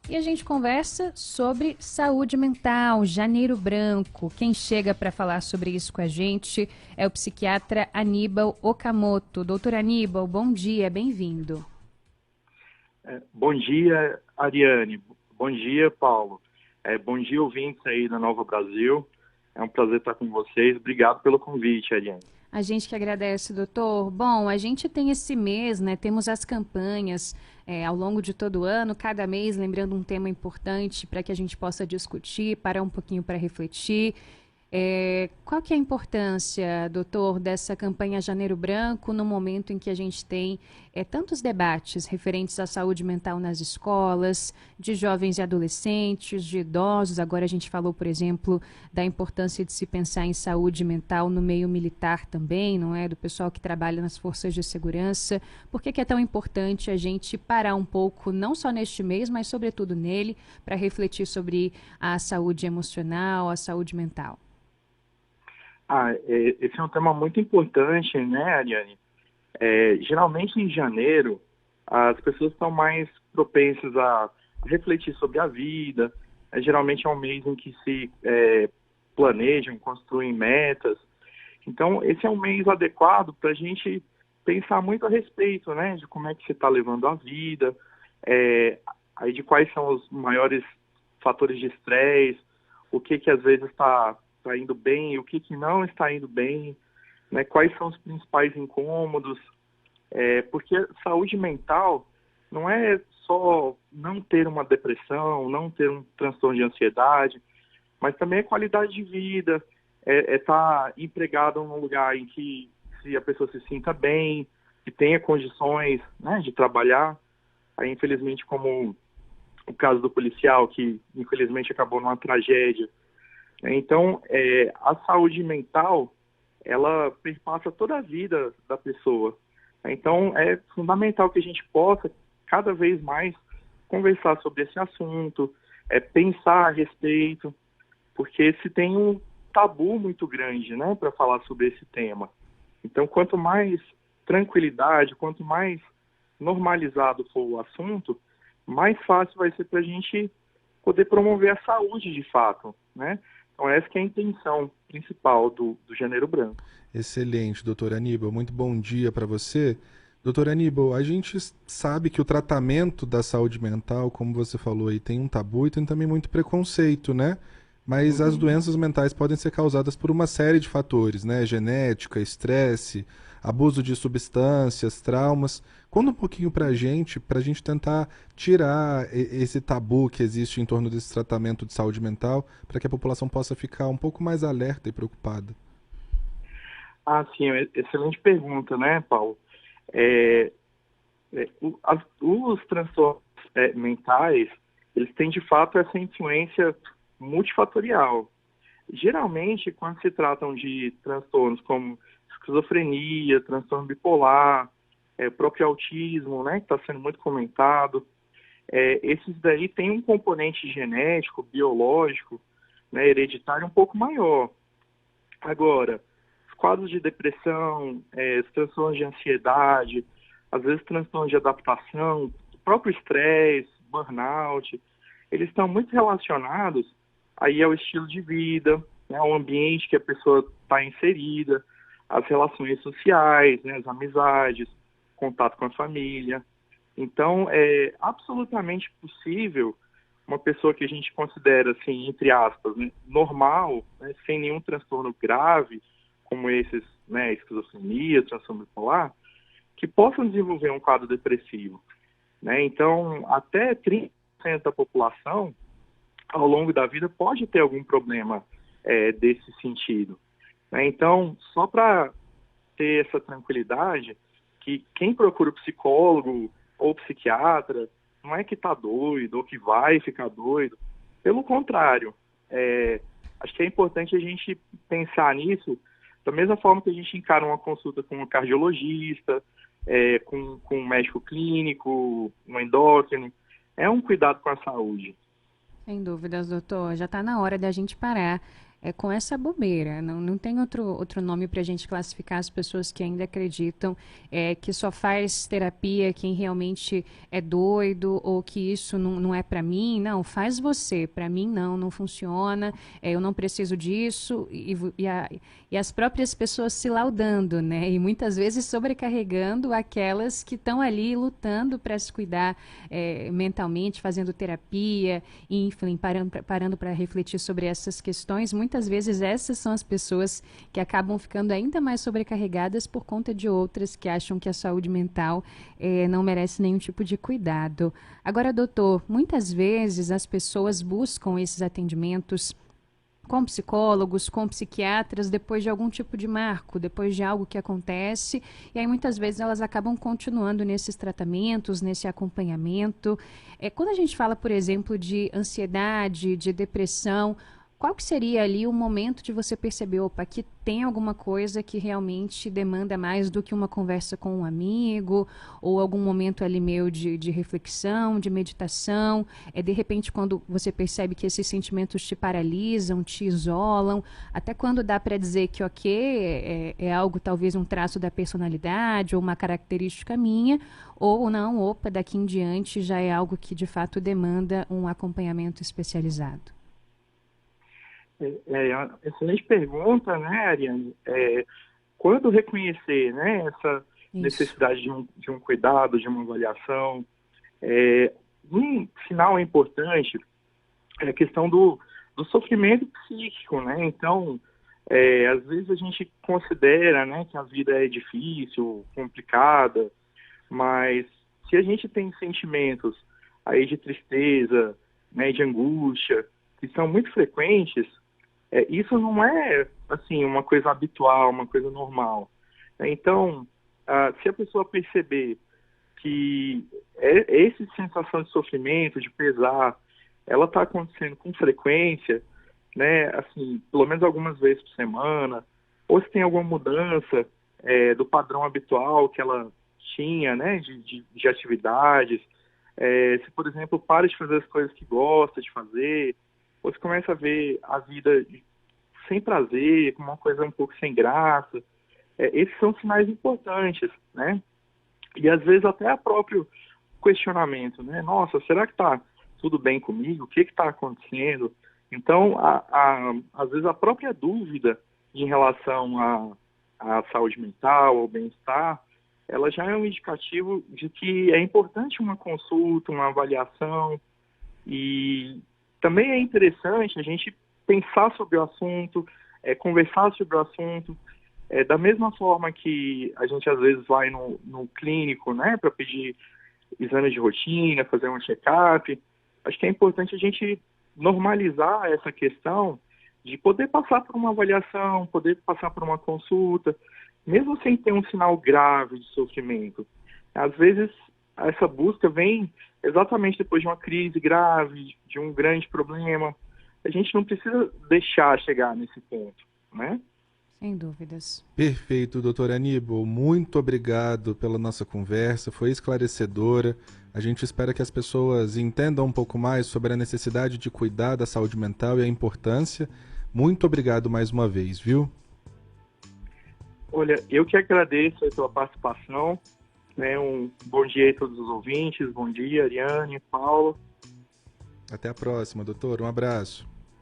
E a gente conversa sobre saúde mental, Janeiro Branco. Quem chega para falar sobre isso com a gente é o psiquiatra Aníbal Okamoto. Doutor Aníbal, bom dia, bem-vindo. Bom dia, Ariane. Bom dia, Paulo. Bom dia, ouvintes aí da Nova Brasil. É um prazer estar com vocês. Obrigado pelo convite, Ariane. A gente que agradece, doutor. Bom, a gente tem esse mês, né? Temos as campanhas ao longo de todo o ano, cada mês lembrando um tema importante para que a gente possa discutir, parar um pouquinho para refletir. Qual que é a importância, doutor, dessa campanha Janeiro Branco no momento em que a gente tem tantos debates referentes à saúde mental nas escolas, de jovens e adolescentes, de idosos? Agora a gente falou, por exemplo, da importância de se pensar em saúde mental no meio militar também, não é? Do pessoal que trabalha nas forças de segurança. Por que é tão importante a gente parar um pouco, não só neste mês, mas sobretudo nele, para refletir sobre a saúde emocional, a saúde mental? Esse é um tema muito importante, né, Ariane? Geralmente em janeiro, as pessoas estão mais propensas a refletir sobre a vida. Geralmente é um mês em que se planejam, construem metas. Então, esse é um mês adequado para a gente pensar muito a respeito, né, de como é que você está levando a vida, aí de quais são os maiores fatores de estresse, o que às vezes está indo bem e o que não está indo bem, né? Quais são os principais incômodos, porque saúde mental não é só não ter uma depressão, não ter um transtorno de ansiedade, mas também é qualidade de vida, estar empregado num lugar em que a pessoa se sinta bem, que tenha condições, né, de trabalhar. Aí, infelizmente, como o caso do policial, que infelizmente acabou numa tragédia. Então, a saúde mental, ela perpassa toda a vida da pessoa. Então, é fundamental que a gente possa, cada vez mais, conversar sobre esse assunto, pensar a respeito, porque se tem um tabu muito grande, né, para falar sobre esse tema. Então, quanto mais tranquilidade, quanto mais normalizado for o assunto, mais fácil vai ser para a gente poder promover a saúde de fato, né? Então, essa que é a intenção principal do Janeiro Branco. Excelente, doutor Aníbal. Muito bom dia para você. Doutor Aníbal, a gente sabe que o tratamento da saúde mental, como você falou aí, tem um tabu e tem também muito preconceito, né? Mas as doenças mentais podem ser causadas por uma série de fatores, né? Genética, estresse, abuso de substâncias, traumas. Conta um pouquinho pra gente tentar tirar esse tabu que existe em torno desse tratamento de saúde mental, para que a população possa ficar um pouco mais alerta e preocupada. Sim, excelente pergunta, né, Paulo? Os transtornos mentais, eles têm de fato essa influência multifatorial. Geralmente, quando se tratam de transtornos como esquizofrenia, transtorno bipolar, o próprio autismo, né, que está sendo muito comentado, esses daí têm um componente genético, biológico, né, hereditário um pouco maior. Agora, os quadros de depressão, os transtornos de ansiedade, às vezes transtornos de adaptação, o próprio estresse, burnout, eles estão muito relacionados aí ao estilo de vida, né, ao ambiente que a pessoa está inserida, as relações sociais, né, as amizades, contato com a família. Então, é absolutamente possível uma pessoa que a gente considera, assim, entre aspas, né, normal, né, sem nenhum transtorno grave, como esses, né, esquizofrenia, transtorno bipolar, que possam desenvolver um quadro depressivo, né? Então, até 30% da população, ao longo da vida, pode ter algum problema desse sentido, né? Então, só para ter essa tranquilidade, que quem procura psicólogo ou psiquiatra não é que está doido ou que vai ficar doido. Pelo contrário, acho que é importante a gente pensar nisso da mesma forma que a gente encara uma consulta com um cardiologista, com um médico clínico, um endócrino. É um cuidado com a saúde. Sem dúvidas, doutor. Já está na hora da gente parar com essa bobeira. Não tem outro nome para a gente classificar as pessoas que ainda acreditam que só faz terapia quem realmente é doido ou que isso não é para mim. Não, faz você. Para mim, não funciona. Eu não preciso disso. E as próprias pessoas se laudando, né? E muitas vezes sobrecarregando aquelas que estão ali lutando para se cuidar mentalmente, fazendo terapia, enfim, parando para refletir sobre essas questões. Muitas vezes essas são as pessoas que acabam ficando ainda mais sobrecarregadas por conta de outras que acham que a saúde mental não merece nenhum tipo de cuidado. Agora, doutor, muitas vezes as pessoas buscam esses atendimentos com psicólogos, com psiquiatras, depois de algum tipo de marco, depois de algo que acontece, e aí muitas vezes elas acabam continuando nesses tratamentos, nesse acompanhamento. Quando a gente fala, por exemplo, de ansiedade, de depressão, qual que seria ali o momento de você perceber, opa, aqui tem alguma coisa que realmente demanda mais do que uma conversa com um amigo, ou algum momento ali meu de reflexão, de meditação, de repente quando você percebe que esses sentimentos te paralisam, te isolam, até quando dá para dizer que ok, é algo talvez um traço da personalidade, ou uma característica minha, ou não, opa, daqui em diante já é algo que de fato demanda um acompanhamento especializado. Uma excelente pergunta, né, Ariane? Quando reconhecer, né, essa necessidade de um cuidado, de uma avaliação, um sinal importante é a questão do sofrimento psíquico, né? Então, às vezes a gente considera, né, que a vida é difícil, complicada, mas se a gente tem sentimentos aí de tristeza, né, de angústia, que são muito frequentes, isso não é, assim, uma coisa habitual, uma coisa normal. Então, se a pessoa perceber que essa sensação de sofrimento, de pesar, ela está acontecendo com frequência, né, assim, pelo menos algumas vezes por semana, ou se tem alguma mudança do padrão habitual que ela tinha, né, de atividades, se, por exemplo, para de fazer as coisas que gosta de fazer, você começa a ver a vida sem prazer, como uma coisa um pouco sem graça. Esses são sinais importantes, né? E às vezes até o próprio questionamento, né? Nossa, será que está tudo bem comigo? O que está acontecendo? Então, às vezes a própria dúvida em relação à saúde mental, ao bem-estar, ela já é um indicativo de que é importante uma consulta, uma avaliação. E também é interessante a gente pensar sobre o assunto, conversar sobre o assunto, da mesma forma que a gente às vezes vai no clínico, né, para pedir exames de rotina, fazer um check-up. Acho que é importante a gente normalizar essa questão de poder passar por uma avaliação, poder passar por uma consulta, mesmo sem ter um sinal grave de sofrimento. Às vezes, essa busca vem exatamente depois de uma crise grave, de um grande problema. A gente não precisa deixar chegar nesse ponto, né? Sem dúvidas. Perfeito, doutor Aníbal. Muito obrigado pela nossa conversa, foi esclarecedora. A gente espera que as pessoas entendam um pouco mais sobre a necessidade de cuidar da saúde mental e a importância. Muito obrigado mais uma vez, viu? Olha, eu que agradeço a sua participação. Né? Um bom dia a todos os ouvintes. Bom dia, Ariane, Paulo. Até a próxima, doutor. Um abraço.